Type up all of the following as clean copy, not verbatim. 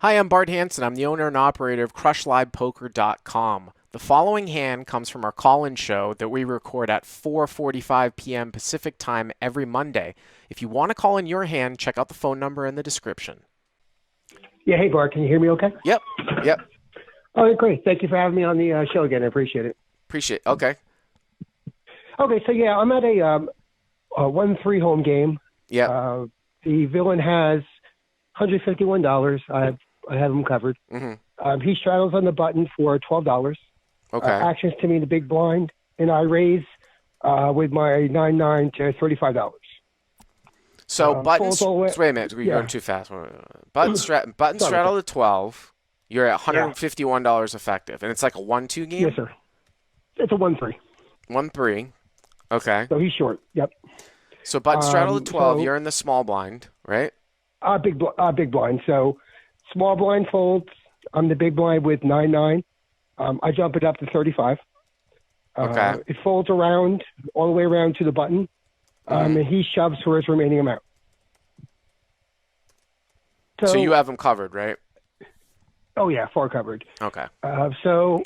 Hi, I'm Bart Hanson. I'm the owner and operator of CrushLivePoker.com. The following hand comes from our call-in show that we record at 4:45 p.m. Pacific Time every Monday. If you want to call in your hand, check out the phone number in the description. Yeah, hey Bart, can you hear me okay? Yep. Oh, great. Thank you for having me on the show again. I appreciate it. Appreciate it. Okay. Okay, so yeah, I'm at a 1-3 home game. Yep. The villain has $151. I have him covered. Mm-hmm. He straddles on the button for $12. Okay. Actions to me in the big blind, and I raise with my 9-9 to $35. So buttons. Wait Wait a minute. We're going too fast. Button straddle to 12. You're at $151 effective, and it's like a 1-2 game. Yes, sir. It's a 1-3. 1-3. Okay. So he's short. Yep. So button straddle to 12. You're in the small blind, right? Big blind. So small blind folds. I'm the big blind with 9-9. I jump it up to 35. Okay. It folds around all the way around to the button, and he shoves for his remaining amount. So you have him covered, right? Oh yeah, far covered. Okay. So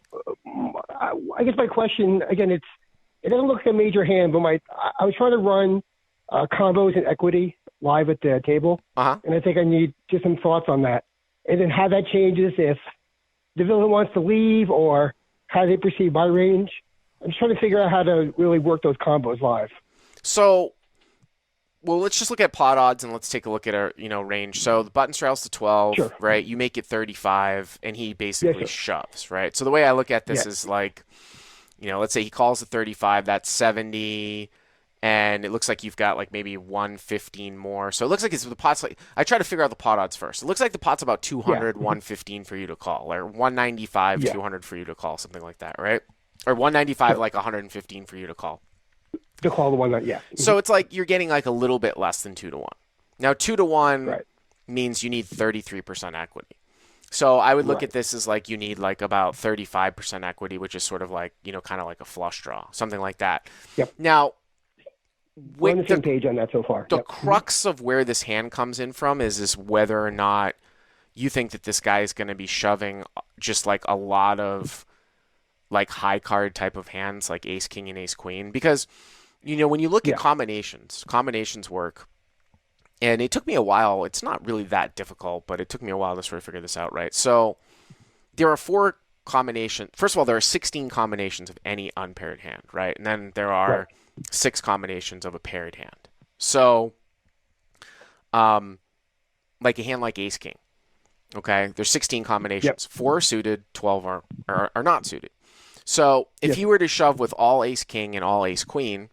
I guess my question again, it doesn't look like a major hand, but I was trying to run combos and equity live at the table, and I think I need just some thoughts on that, and then how that changes if the villain wants to leave or how they perceive my range. I'm just trying to figure out how to really work those combos live. So, well, let's just look at pot odds and let's take a look at our range. So the button straddles to 12, Sure. right? You make it 35, and he basically shoves, right? So the way I look at this is like, let's say he calls at 35, that's 70. And it looks like you've got like maybe 115 more. So it looks like the pot's like, I try to figure out the pot odds first. It looks like the pot's about 200, 115 for you to call, or 195, 200 for you to call, something like that, right? Or 195, like 115 for you to call. To call the one that, yeah. So it's like you're getting like a little bit less than 2-1. Now 2-1 means you need 33% equity. So I would look at this as like you need like about 35% equity, which is sort of like, kind of like a flush draw, something like that. Yep. Now, we're on the same page on that so far. The crux of where this hand comes in from is whether or not you think that this guy is going to be shoving just like a lot of like high card type of hands like ace king and ace queen, because when you look at combinations work, and it took me a while. It's not really that difficult, but it took me a while to sort of figure this out, right? So there are 4 combinations. First of all, there are 16 combinations of any unpaired hand, right? And then there are 6 combinations of a paired hand. So, like a hand like ace king, okay? There's 16 combinations. 4 are suited, 12 are not suited. So if you were to shove with all ace king and all ace queen,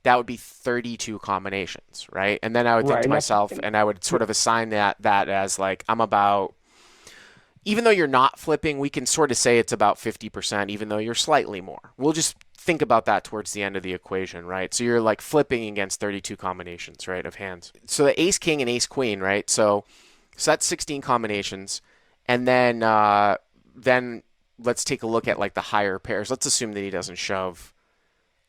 that would be 32 combinations, right? And then I would think to myself, and I would sort of assign that as like, I'm about, even though you're not flipping, we can sort of say it's about 50%, even though you're slightly more. We'll just think about that towards the end of the equation, right? So you're like flipping against 32 combinations, right, of hands. So the ace king and ace queen, right? So that's 16 combinations. And then let's take a look at like the higher pairs. Let's assume that he doesn't shove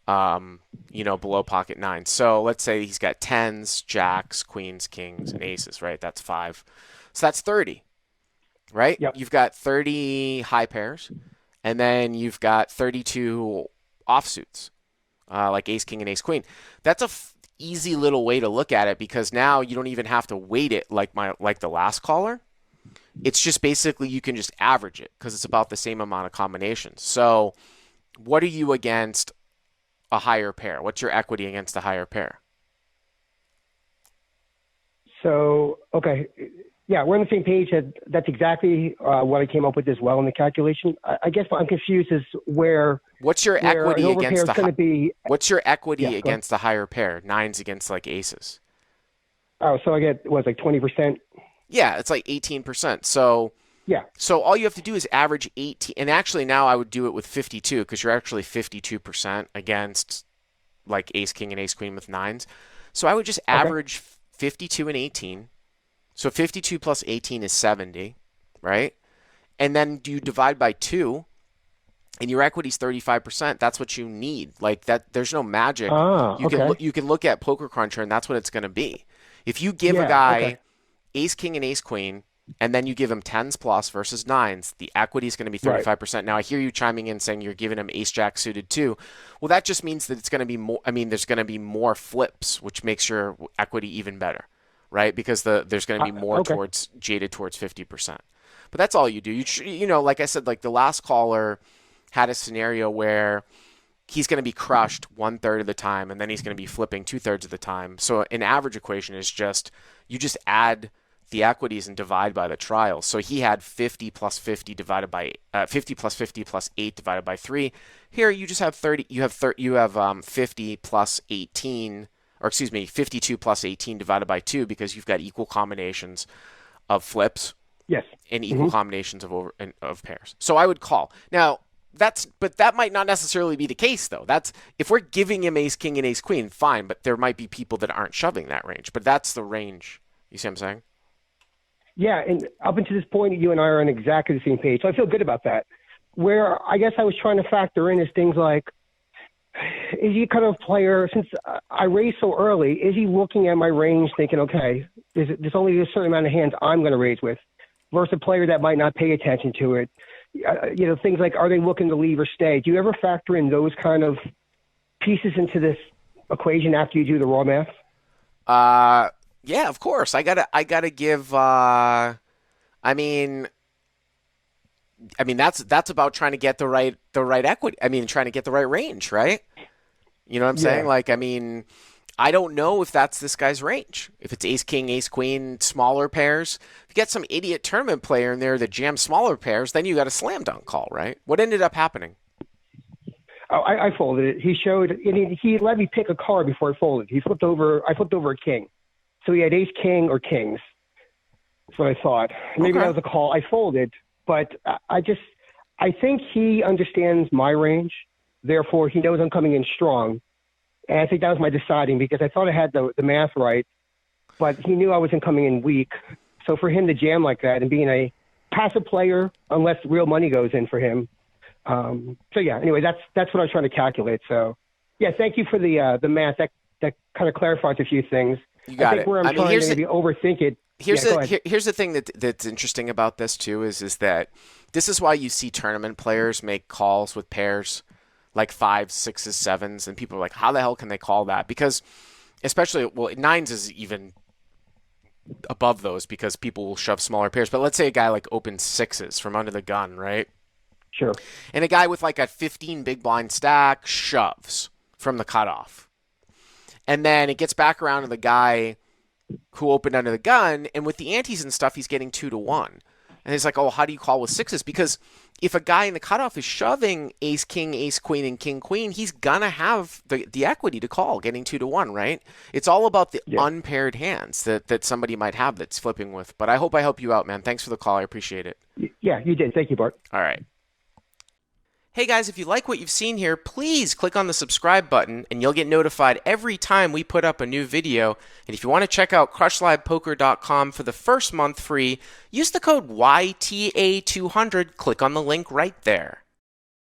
below pocket 9. So let's say he's got 10s, jacks, queens, kings, and aces, right? That's 5. So that's 30, right? Yep. You've got 30 high pairs, and then you've got 32 offsuits, like ace, king, and ace, queen. That's a easy little way to look at it, because now you don't even have to weight it like the last caller. It's just basically you can just average it because it's about the same amount of combinations. So what are you against a higher pair? What's your equity against a higher pair? So, okay. Yeah, we're on the same page. That's exactly what I came up with as well in the calculation. I guess what I'm confused is what's your equity against what's your equity against the higher pair? 9s against like aces. Oh, so I get like 20%? Yeah, it's like 18%. So So all you have to do is average 18, and actually now I would do it with 52 because you're actually 52% against like ace king and ace queen with 9s. So I would just average 52 and 18. So 52 plus 18 is 70, right? And then you divide by 2, and your equity's 35%. That's what you need. Like that, there's no magic. You can look at Poker Cruncher, and that's what it's going to be. If you give a guy ace king and ace queen, and then you give him 10s plus versus 9s, the equity is going to be 35%. Right. Now, I hear you chiming in saying you're giving him ace-jack suited too. Well, that just means that it's going to be more, I mean, there's going to be more flips, which makes your equity even better, right? Because there's going to be more towards jaded towards 50%. But that's all you do. You know, like I said, like the last caller had a scenario where he's going to be crushed 1/3 of the time, and then he's going to be flipping 2/3 of the time. So an average equation is just, you just add the equities and divide by the trials. So he had 50 plus 50 divided by 50 plus 50 plus 8 divided by 3. Here you just have 30. You have 50 plus 18, or excuse me, 52 plus 18 divided by 2, because you've got equal combinations of flips. Yes. And equal combinations of pairs. So I would call. Now, but that might not necessarily be the case, though. That's if we're giving him ace king and ace queen, fine. But there might be people that aren't shoving that range. But that's the range. You see what I'm saying? Yeah, and up until this point, you and I are on exactly the same page. So I feel good about that. Where I guess I was trying to factor in is things like, is he kind of player, since I raised so early, is he looking at my range thinking, okay, there's only a certain amount of hands I'm going to raise with, versus a player that might not pay attention to it? You know, things like, are they looking to leave or stay? Do you ever factor in those kind of pieces into this equation after you do the raw math? Yeah, of course. I gotta give. I mean, that's about trying to get the right equity. I mean, trying to get the right range, right? You know what I'm saying? Like, I mean, I don't know if that's this guy's range. If it's ace king, ace queen, smaller pairs. If you get some idiot tournament player in there that jams smaller pairs, then you got a slam dunk call, right? What ended up happening? Oh, I folded it. He showed, and he let me pick a card before I folded. I flipped over a king. So he had ace king or kings. That's what I thought. Maybe that was a call. I folded, but I think he understands my range. Therefore, he knows I'm coming in strong. And I think that was my deciding, because I thought I had the math right, but he knew I wasn't coming in weak. So for him to jam like that and being a passive player, unless real money goes in for him. So yeah, anyway, that's what I was trying to calculate. So yeah, thank you for the math. That kind of clarifies a few things. You got I think it. where I'm trying to maybe overthink it. Here's the thing that's interesting about this too is that this is why you see tournament players make calls with pairs like 5s, 6s, 7s, and people are like, how the hell can they call that? Because especially, well, 9s is even above those because people will shove smaller pairs. But let's say a guy like opens 6s from under the gun, right? Sure. And a guy with like a 15 big blind stack shoves from the cutoff. And then it gets back around to the guy who opened under the gun, and with the antes and stuff, he's getting 2-1. And it's like, oh, how do you call with 6s? Because if a guy in the cutoff is shoving ace king, ace queen, and king queen, he's gonna have the equity to call, getting 2-1, right? It's all about the unpaired hands that somebody might have that's flipping with. But I hope I help you out, man. Thanks for the call. I appreciate it. Yeah, you did. Thank you, Bart. All right. Hey guys, if you like what you've seen here, please click on the subscribe button and you'll get notified every time we put up a new video. And if you want to check out crushlivepoker.com for the first month free, use the code YTA200. Click on the link right there.